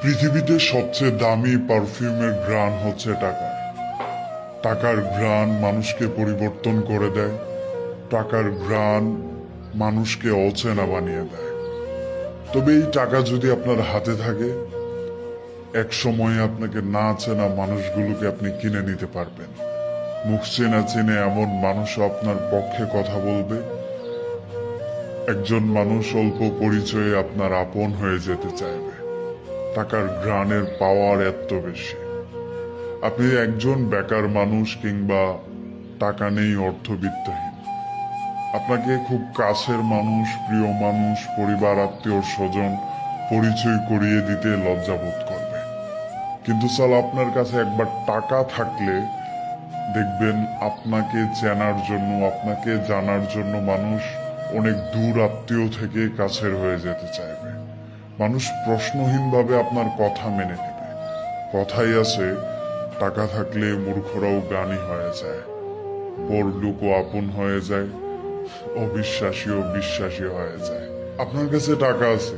পৃথিবীতে সবচেয়ে দামি পারফিউমের ঘ্রাণ হচ্ছে টাকা। টাকার ঘ্রাণ মানুষকে পরিবর্তন করে দেয়। টাকার ঘ্রাণ মানুষকে অচেনা বানিয়ে দেয়। তবে এই টাকা যদি আপনার হাতে থাকে, এক সময় আপনাকে না চেনা মানুষগুলোকে আপনি কিনে নিতে পারবেন। মুখ চেনা চেনে এমন মানুষও আপনার পক্ষে কথা বলবে। একজন মানুষ অল্প পরিচয়ে আপনার আপন হয়ে যেতে চাইবে। টাকার ঘ্রাণের পাওয়ার এত বেশি। আপনি একজন বেকার মানুষ কিংবা টাকা নেই, অর্থবিত্তহীন, আপনাকে খুব কাছের মানুষ, প্রিয় মানুষ, পরিবার, আত্মীয় স্বজন পরিচয় করিয়ে দিতে লজ্জাবোধ করবে। কিন্তু সাল আপনার কাছে একবার টাকা থাকলে দেখবেন আপনাকে চেনার জন্য, আপনাকে জানার জন্য মানুষ অনেক দূর আত্মীয় থেকে কাছের হয়ে যেতে চাইবে। মানুষ প্রশ্নহীনভাবে আপনার কথা মেনে নেবে। কথাই আছে, টাকা থাকলে মূর্খরাও জ্ঞানী হয়ে যায়, বড়লোকও আপন হয়ে যায়, অবিশ্বাসীও বিশ্বাসী হয়ে যায়। আপনার কাছে টাকা আছে,